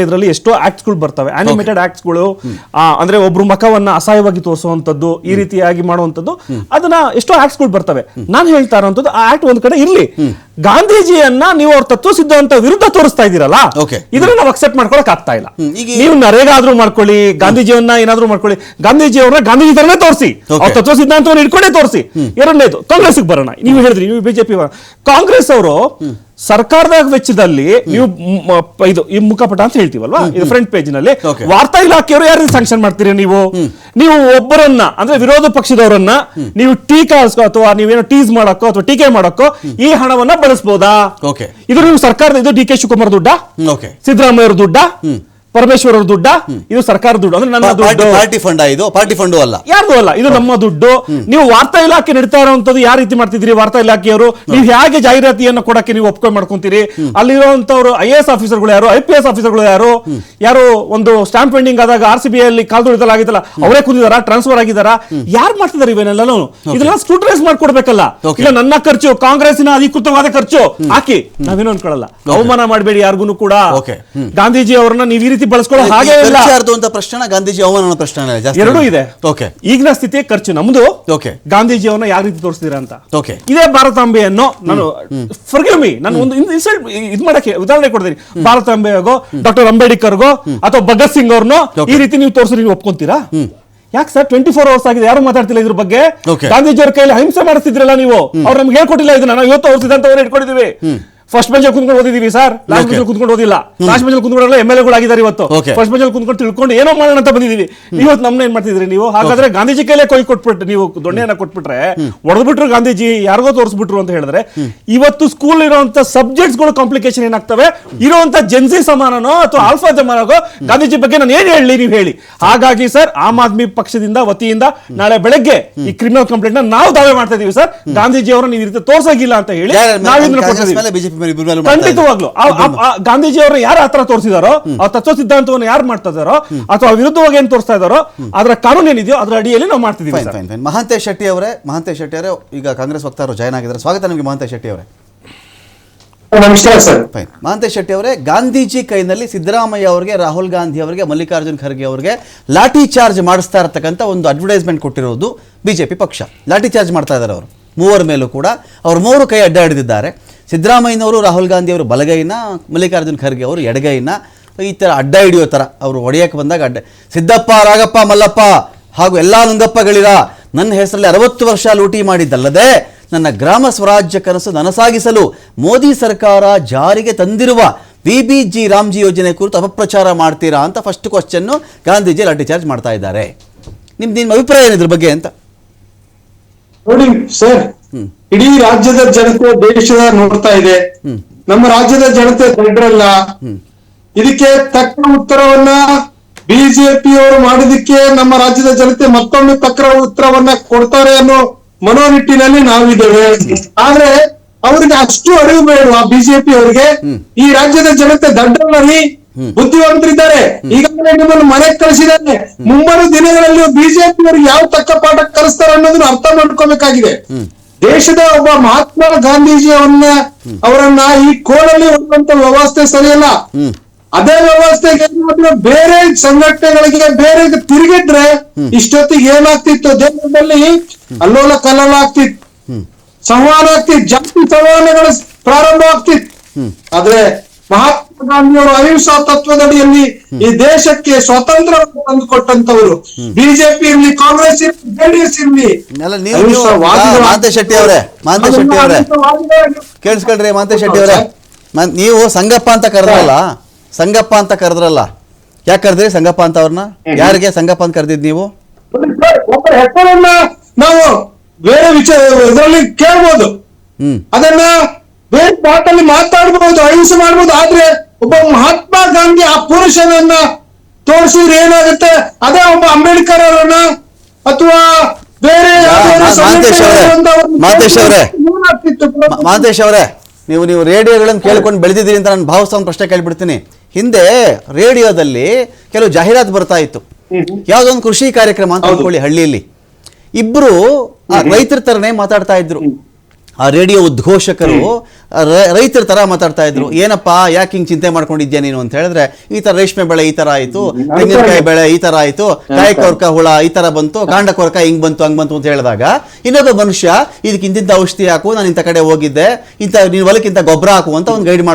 ಇದರಲ್ಲಿ ಎಷ್ಟೋ ಆಕ್ಟ್ಸ್ಗಳು ಬರ್ತವೆ, ಆನಿಮೇಟೆಡ್ ಆಕ್ಟ್ಸ್ಗಳು, ಅಂದ್ರೆ ಒಬ್ರು ಮುಖವನ್ನ ಅಸಹ್ಯವಾಗಿ ತೋರಿಸುವಂತದ್ದು, ಈ ರೀತಿಯಾಗಿ ಮಾಡುವಂತದ್ದು, ಅದನ್ನ ಎಷ್ಟೋ ಆಕ್ಟ್ಸ್ಗಳು ಬರ್ತವೆ. ನಾನು ಹೇಳ್ತಾ ಇರೋಂಥದ್ದು ಆ ಆಕ್ಟ್ ಒಂದ್ ಕಡೆ ಇರ್ಲಿ, ಗಾಂಧೀಜಿಯನ್ನ ನೀವು ಅವ್ರ ತತ್ವ ಸಿದ್ಧಾಂತ ವಿರುದ್ಧ ತೋರಿಸ್ತಾ ಇದ್ದೀರಲ್ಲ, ಇದನ್ನ ನಾವು ಅಕ್ಸೆಪ್ಟ್ ಮಾಡ್ಕೊಳಕ್ ಆಗ್ತಾ ಇಲ್ಲ. ನೀವು ನರೇಗಾ ಆದ್ರೂ ಮಾಡ್ಕೊಳ್ಳಿ, ಗಾಂಧೀಜಿಯನ್ನ ಏನಾದ್ರೂ ಮಾಡ್ಕೊಳ್ಳಿ, ಗಾಂಧೀಜಿಯವ್ರನ್ನ ಗಾಂಧೀಜಿ ತರನೇ ತೋರಿಸಿ, ಅವ್ರ ತತ್ವ ಸಿದ್ಧಾಂತವನ್ನು ಇಟ್ಕೊಂಡೇ ತೋರಿಸಿ. ಎರಡನೇದು ಕಾಂಗ್ರೆಸ್ಗೆ ಬರೋಣ. ನೀವು ಹೇಳಿದ್ರಿ ನೀವು ಬಿಜೆಪಿ, ಕಾಂಗ್ರೆಸ್ ಅವರು ಸರ್ಕಾರದ ವೆಚ್ಚದಲ್ಲಿ ನೀವು ಇದು ಈ ಮುಖಪಟ ಅಂತ ಹೇಳ್ತೀವಲ್ವಾ, ಇದು ಫ್ರಂಟ್ ಪೇಜ್ ನಲ್ಲಿ ವಾರ್ತಾ ಇಲಾಖೆಯವರು ಯಾರು ಸ್ಯಾಂಕ್ಷನ್ ಮಾಡ್ತೀರಿ? ನೀವು ಒಬ್ಬರನ್ನ ಅಂದ್ರೆ ವಿರೋಧ ಪಕ್ಷದವರನ್ನ ನೀವು ಟೀಕಾ ಅಥವಾ ನೀವೇನೋ ಟೀಸ್ ಮಾಡಕ್ಕೋ ಅಥವಾ ಟೀಕೆ ಮಾಡಕ್ಕೋ ಈ ಹಣವನ್ನ ಬಳಸಬಹುದಾ? ಇದು ನೀವು ಸರ್ಕಾರದ, ಇದು ಡಿ ಕೆ ಶಿವಕುಮಾರ್ ದುಡ್ಡ, ಸಿದ್ದರಾಮಯ್ಯ ಅವ್ರ ದುಡ್ಡ, ಪರಮೇಶ್ವರ್ ಅವ್ರ ದುಡ್ಡ, ಇದು ಸರ್ಕಾರ ದುಡ್ಡು, ಅಂದ್ರೆ ನನ್ನ ದುಡ್ಡು, ಪಾರ್ಟಿ ಫಂಡ್, ಇದು ಪಾರ್ಟಿ ಫಂಡ್ ಅಲ್ಲ, ಯಾರ್ದು ಅಲ್ಲ, ಇದು ನಮ್ಮ ದುಡ್ಡು. ನೀವು ವಾರ್ತಾ ಇಲಾಖೆ ನಡೀತಾ ಇರುವಂತದ್ದು ಯಾವ ರೀತಿ ಮಾಡ್ತಿದ್ರಿ? ವಾರ್ತಾ ಇಲಾಖೆಯವರು ನೀವು ಹೇಗೆ ಜಾಹೀರಾತಿಯನ್ನು ಕೊಡಕ್ಕೆ ನೀವು ಒಪ್ಕೊಂಡು ಮಾಡ್ಕೊಂತೀರಿ? ಅಲ್ಲಿರುವಂತವ್ರು IAS ಆಫೀಸರ್ಗಳು ಯಾರು, IPS ಆಫೀಸರ್ಗಳು ಯಾರು, ಯಾರು ಒಂದು ಸ್ಟಾಂಪ್ ಪೆಂಡಿಂಗ್ ಆದಾಗ RCB ಅಲ್ಲಿ ಕಾಲ್ ತುಳಿತಲ್ಲ ಆಗಿದ್ದಲ್ಲ, ಅವರೇ ಕೂತಿದಾರ, ಟ್ರಾನ್ಸ್ಫರ್ ಆಗಿದಾರ, ಯಾರು ಮಾಡ್ತಿದಾರೆ ಇವನ್ನೆಲ್ಲ? ಇದೆಲ್ಲ ಸ್ಕ್ರೂಟನೈಸ್ ಮಾಡ್ಕೊಡ್ಬೇಕಲ್ಲ. ಇಲ್ಲ ನನ್ನ ಖರ್ಚು, ಕಾಂಗ್ರೆಸ್ಸಿನ ಅಧಿಕೃತವಾದ ಖರ್ಚು ಹಾಕಿ ನಾವೇನು ಅನ್ಕೊಳ್ಳಲ್ಲ. ಅವಮಾನ ಮಾಡಬೇಡಿ ಯಾರಿಗೂ ಕೂಡ. ಗಾಂಧೀಜಿ ಅವರನ್ನ ನೀವು ಈ ರೀತಿ ಬಳಸ್ಕೊಳ್ಳೋ ಹಾಗೆ ಇಲ್ಲ. ಪ್ರಶ್ನೆ ಗಾಂಧೀಜಿ ಅವಮಾನ ಪ್ರಶ್ನೆ ಎರಡೂ ಇದೆ. ಈಗಿನ ಸ್ಥಿತಿಯ ಖರ್ಚು ನಮ್ದು, ಗಾಂಧೀಜಿ ಅವನ್ನ ಯಾವ ರೀತಿ ತೋರಿಸ್ತೀರಾ ಅಂತ. ಇದೇ ಭಾರತಾಂಬೆಯನ್ನು ನಾನು ಫರ್ಗಿವ್ ಮೀ, ನಾನು ಒಂದು ಇನ್ಸಲ್ಟ್ ಇದು ಮಾಡಕ್ಕೆ ಉದಾಹರಣೆ ಕೊಡ್ತೀನಿ. ಭಾರತಾಂಬೆಗೋ, ಡಾಕ್ಟರ್ ಅಂಬೇಡ್ಕರ್ಗೋ ಅಥವಾ ಭಗತ್ ಸಿಂಗ್ ಅವ್ರನ್ನೋ ಈ ರೀತಿ ನೀವು ತೋರಿಸಿ ನೀವು ಒಪ್ಕೊಂತೀರಾ? ಯಾಕೆ ಸರ್ 24 hours ಆಗಿದೆ, ಯಾರು ಮಾತಾಡ್ತಿಲ್ಲ ಇದ್ರ ಬಗ್ಗೆ? ಗಾಂಧೀಜಿಯವರ ಕೈಯಲ್ಲಿ ಅಹಿಂಸೆ ಮಾಡಿಸ್ತಿದ್ರಲ್ಲ ನೀವು, ಅವ್ರು ನಮ್ಗೆ ಹೇಳ್ಕೊಟ್ಟಿಲ್ಲ ಇದನ್ನ. ನಾವು ಇವತ್ತು ಅವ್ರ ಸಿದ್ಧಾಂತವನ್ನ ಇಟ್ಕೊಂಡಿದೀವಿ. ಫಸ್ಟ್ ಬೆಂಚ್ ಕುಂತ್ಕೊಂಡು ಓದಿದೀವಿ ಸರ್, ಲಾಸ್ಟ್ ಬೆಂಚ್ ಕುಂತ್ಕೊಂಡು ಓದಿಲ್ಲ. ಲಾಸ್ಟ್ ಬೆಂಚ್ ಕುಂತ್ಕೊಂಡ್ರೆ MLA ಆಗಿದ್ದಾರೆ ಇವತ್ತು. ಫಸ್ಟ್ ಬೆಂಚ್ ಕುಂತ್ಕೊಂಡು ತಿಳ್ಕೊಂಡು ಏನೋ ಮಾಡೋಣ ಅಂತ ಬಂದಿದೀವಿ. ಇವತ್ತು ನಮ್ನ ಏನ್ ಮಾಡ್ತಿದ್ರಿ ನೀವು? ಹಾಗಾದ್ರೆ ಗಾಂಧೀಜಿ ಕೈಲೇ ಕೊಯ್ ಕೊಟ್ಬಿಟ್ಟು ನೀವು ದೊಣ್ಣೆಯನ್ನ ಕೊಟ್ಬಿಟ್ರೆ, ಹೊಡೆದ್ಬಿಟ್ರು ಗಾಂಧೀಜಿ, ಯಾರಿಗೋ ತೋರಿಸ್ಬಿಟ್ರು ಅಂತ ಹೇಳಿದ್ರೆ, ಇವತ್ತು ಸ್ಕೂಲ್ ಇರುವಂತ ಸಬ್ಜೆಕ್ಟ್ಸ್ ಗಳು ಕಾಂಪ್ಲಿಕೇಶನ್ ಏನಾಗ್ತವೆ? ಇರುವಂತ ಜೆನ್ಸಿ ಸಮಾನನೋ ಅಥವಾ ಆಲ್ಫಾ ಜಮಾನಗೋ ಗಾಂಧೀಜಿ ಬಗ್ಗೆ ನಾನು ಏನ್ ಹೇಳಿ, ನೀವು ಹೇಳಿ. ಹಾಗಾಗಿ ಸರ್, ಆಮ್ ಆದ್ಮಿ ಪಕ್ಷದಿಂದ ವತಿಯಿಂದ ನಾಳೆ ಬೆಳಗ್ಗೆ ಈ ಕ್ರಿಮಿನಲ್ ಕಂಪ್ಲೇಂಟ್ ನಾವು ದಾವೆ ಮಾಡ್ತಾ ಇದೀವಿ ಸರ್. ಗಾಂಧೀಜಿ ಅವರನ್ನು ಈ ರೀತಿ ತೋರ್ಸಾಗಿಲ್ಲ ಅಂತ ಹೇಳಿ ನಾವು ಖಂಡಿತವಾಗ್ಲು ಗಾಂಧೀಜಿ ಅವರು ಯಾರು ಆತರ ತೋರಿಸಿದಾರೋ, ಆ ತತ್ವ ಸಿದ್ಧಾಂತವನ್ನು ಯಾರು ಮಾಡ್ತಾ ಇದಾರೋ ಅಥವಾ ವಿರುದ್ಧವಾಗಿ ಏನ್ ತೋರಿಸ್ತಾ ಇದಾರೋ ಅದರ ಕಾನೂನು ಏನಿದೆಯೋ ಅದರ ಅಡಿಯಲ್ಲಿ ನಾವು ಮಾಡ್ತಿದ್ದೀವಿ. ಮಹಾಂತೇಶ್ ಶೆಟ್ಟಿ ಅವರೇ, ಈಗ ಕಾಂಗ್ರೆಸ್ ವಕ್ತಾರರು ಜಾಯ್ನ್ ಆಗಿದ್ದಾರೆ. ಸ್ವಾಗತ ನಿಮಗೆ ಮಹಾಂತೇಶ್ ಶೆಟ್ಟಿ ಅವರೇ. ನಮಸ್ಕಾರ ಸರ್. ಮಹಾಂತೇಶ್ ಶೆಟ್ಟಿ ಅವರೇ, ಗಾಂಧೀಜಿ ಕೈನಲ್ಲಿ ಸಿದ್ದರಾಮಯ್ಯ ಅವರಿಗೆ, ರಾಹುಲ್ ಗಾಂಧಿ ಅವರಿಗೆ, ಮಲ್ಲಿಕಾರ್ಜುನ್ ಖರ್ಗೆ ಅವರಿಗೆ ಲಾಠಿ ಚಾರ್ಜ್ ಮಾಡಿಸ್ತಾ ಇರತಕ್ಕಂಥ ಒಂದು ಅಡ್ವರ್ಟೈಸ್ಮೆಂಟ್ ಕೊಟ್ಟಿರೋದು ಬಿಜೆಪಿ ಪಕ್ಷ. ಲಾಠಿ ಚಾರ್ಜ್ ಮಾಡ್ತಾ ಇದ್ದಾರೆ ಅವರು ಮೂವರ ಮೇಲೂ ಕೂಡ. ಅವ್ರ ಮೂವರು ಕೈ ಅಡ್ಡ ಹಿಡಿದಿದ್ದಾರೆ. ಸಿದ್ದರಾಮಯ್ಯನವರು, ರಾಹುಲ್ ಗಾಂಧಿ ಅವರು ಬಲಗೈನ, ಮಲ್ಲಿಕಾರ್ಜುನ್ ಖರ್ಗೆ ಅವರು ಎಡಗೈನ ಈ ಥರ ಅಡ್ಡ ಹಿಡಿಯೋ ಥರ ಅವರು ಹೊಡೆಯಕ್ಕೆ ಬಂದಾಗ ಅಡ್ಡ. ಸಿದ್ದಪ್ಪ, ರಾಗಪ್ಪ, ಮಲ್ಲಪ್ಪ ಹಾಗೂ ಎಲ್ಲ ನುಂಗಪ್ಪಗಳಿರ ನನ್ನ ಹೆಸರಲ್ಲಿ 60 ವರ್ಷ ಲೂಟಿ ಮಾಡಿದ್ದಲ್ಲದೆ ನನ್ನ ಗ್ರಾಮ ಸ್ವರಾಜ್ಯ ಕನಸು ನನಸಾಗಿಸಲು ಮೋದಿ ಸರ್ಕಾರ ಜಾರಿಗೆ ತಂದಿರುವ VBG ರಾಮ್ಜಿ ಯೋಜನೆ ಕುರಿತು ಅಪಪ್ರಚಾರ ಮಾಡ್ತೀರಾ ಅಂತ ಫಸ್ಟ್ ಕ್ವಶನ್ನು ಗಾಂಧೀಜಿ ಲಾಠಿ ಚಾರ್ಜ್ ಮಾಡ್ತಾ ಇದ್ದಾರೆ. ನಿಮ್ಮ ಅಭಿಪ್ರಾಯ ಏನಿದ್ರ ಬಗ್ಗೆ ಅಂತ? ನೋಡಿ ಸರ್, ಇಡೀ ರಾಜ್ಯದ ಜನತೆ, ದೇಶದ ನೋಡ್ತಾ ಇದೆ. ನಮ್ಮ ರಾಜ್ಯದ ಜನತೆ ದೊಡ್ಡರಲ್ಲ. ಇದಕ್ಕೆ ತಕ್ಕ ಉತ್ತರವನ್ನ ಬಿಜೆಪಿಯವರು ಮಾಡಿದಕ್ಕೆ ನಮ್ಮ ರಾಜ್ಯದ ಜನತೆ ಮತ್ತೊಮ್ಮೆ ತಕ್ಕ ಉತ್ತರವನ್ನ ಕೊಡ್ತಾರೆ ಅನ್ನೋ ಮನೋನಿಟ್ಟಿನಲ್ಲಿ ನಾವಿದ್ದೇವೆ. ಆದ್ರೆ ಅವ್ರಿಗೆ ಅಷ್ಟು ಅರಿವು ಬೇಡ ಬಿಜೆಪಿ ಅವರಿಗೆ. ಈ ರಾಜ್ಯದ ಜನತೆ ದಡ್ಡರಲ್ಲಿ ಬುದ್ಧಿವಂತರಿದ್ದಾರೆ. ಈಗಾಗಲೇ ನಿಮ್ಮನ್ನು ಮನೆಗೆ ಕಳಿಸಿದ್ದಾರೆ. ಮುಂಬರುವ ದಿನಗಳಲ್ಲಿ ಬಿಜೆಪಿ ಅವರಿಗೆ ಯಾವ ತಕ್ಕ ಪಾಠ ಕಲಿಸ್ತಾರೆ ಅನ್ನೋದನ್ನ ಅರ್ಥ ಮಾಡ್ಕೋಬೇಕಾಗಿದೆ. ದೇಶದ ಒಬ್ಬ ಮಹಾತ್ಮ ಗಾಂಧೀಜಿ ಅವರನ್ನ ಈ ಕೋಲಲ್ಲಿ ಹೊಂದುವಂತ ವ್ಯವಸ್ಥೆ ಸರಿಯಲ್ಲ. ಅದೇ ವ್ಯವಸ್ಥೆಗೆ ಬೇರೆ ಸಂಘಟನೆಗಳಿಗೆ ಬೇರೆ ತಿರುಗಿದ್ರೆ ಇಷ್ಟೊತ್ತಿಗೆ ಏನಾಗ್ತಿತ್ತು? ದೇಶದಲ್ಲಿ ಅಲ್ಲೋಲ ಕಲ್ಲೋಲ ಆಗ್ತಿತ್ತು, ಸಂವಹನ ಆಗ್ತಿತ್ತು, ಜಾತಿ ಸಂವಹನಗಳು ಪ್ರಾರಂಭ ಆಗ್ತಿತ್ತು. ಆದ್ರೆ ಮಹಾತ್ಮ ಗಾಂಧಿಯವರು ಅಹಿಂಸಾ ತತ್ವದಡಿಯಲ್ಲಿ ಈ ದೇಶಕ್ಕೆ ಸ್ವಾತಂತ್ರ್ಯ ತಂದುಕೊಟ್ಟಂತವರು. ಬಿಜೆಪಿ ಇರ್ಲಿ, ಕಾಂಗ್ರೆಸ್ ಇರ್ಲಿ, JDS ಇರ್ಲಿ. ಮಹಾಂತೇಶ್ ಶೆಟ್ಟಿ ಅವರೇ, ಕೇಳಿಸ್ಕೊಳ್ರಿ. ಮಹಾಂತೇಶ್ ಶೆಟ್ಟಿ ಅವರೇ, ನೀವು ಸಂಗಪ್ಪ ಅಂತ ಕರೆದ್ರಲ್ಲ, ಯಾಕೆ ಕರೆದ್ರಿ ಸಂಗಪ್ಪ ಅಂತ ಅವ್ರನ್ನ? ಯಾರಿಗೆ ಸಂಗಪ್ಪ ಅಂತ ಕರೆದಿದ್ ನೀವು? ಒಬ್ಬರ ಹೆಸರನ್ನ ನಾವು ಬೇರೆ ವಿಚಾರ ಇದರಲ್ಲಿ ಕೇಳ್ಬೋದು, ಅದನ್ನ ಬೇರೆ ಮಾತಲ್ಲಿ ಮಾತಾಡ್ಬಹುದು, ಅಹಿಂಸೆ ಮಾಡ್ಬೋದು. ಆದ್ರೆ ಒಬ್ಬ ಮಹಾತ್ಮ ಗಾಂಧಿ ಆ ಪುರುಷನನ್ನ ತೋರಿಸಿದ್ರೆ ಏನಾಗುತ್ತೆ? ಅದೇ ಒಬ್ಬ ಅಂಬೇಡ್ಕರ್ ಅವರನ್ನ ಅಥವಾ ಬೇರೆ ಮಹಾಂತೇಶ್ ಅವರೇ, ನೀವು ರೇಡಿಯೋಗಳನ್ನು ಕೇಳ್ಕೊಂಡು ಬೆಳೆದಿದ್ದೀರಿ ಅಂತ ನಾನು ಭಾವಿಸೋ ಒಂದು ಪ್ರಶ್ನೆ ಕೇಳ್ಬಿಡ್ತೀನಿ. ಹಿಂದೆ ರೇಡಿಯೋದಲ್ಲಿ ಕೆಲವು ಜಾಹೀರಾತು ಬರ್ತಾ ಇತ್ತು. ಯಾವ್ದೊಂದು ಕೃಷಿ ಕಾರ್ಯಕ್ರಮ ಅಂತ ಅಂದ್ಕೊಳ್ಳಿ, ಹಳ್ಳಿಯಲ್ಲಿ ಇಬ್ರು ರೈತರ ತರನೇ ಮಾತಾಡ್ತಾ ಇದ್ರು. ಆ ರೇಡಿಯೋ ಉದ್ಘೋಷಕರು ರೈತರ ತರ ಮಾತಾಡ್ತಾ ಇದ್ರು. ಏನಪ್ಪಾ ಯಾಕೆ ಹಿಂಗ್ ಚಿಂತೆ ಮಾಡ್ಕೊಂಡಿದ್ಯಾ ನೀನು ಅಂತ ಹೇಳಿದ್ರೆ, ಈ ತರ ರೇಷ್ಮೆ ಬೆಳೆ ಈ ತರ ಆಯ್ತು, ತೆಂಗಿನಕಾಯಿ ಬೆಳೆ ಈ ತರ ಆಯ್ತು, ಕಾಯಿ ಕೊರಕ ಹುಳ ಈ ತರ ಬಂತು, ಕಾಂಡ ಕೊರಕ ಹಿಂಗ್ ಬಂತು ಹಂಗ್ ಬಂತು ಅಂತ ಹೇಳಿದಾಗ ಇನ್ನೊಬ್ಬ ಮನುಷ್ಯ ಇದಕ್ಕೆ ಇಂತಿಂತ ಔಷಧಿ ಹಾಕು, ನಾನು ಇಂಥ ಕಡೆ ಹೋಗಿದ್ದೆ, ಇಂಥ ನೀನ್ ಹೊಲಕ್ಕಿಂತ ಗೊಬ್ಬರ ಹಾಕು ಅಂತ ಒಂದು ಗೈಡ್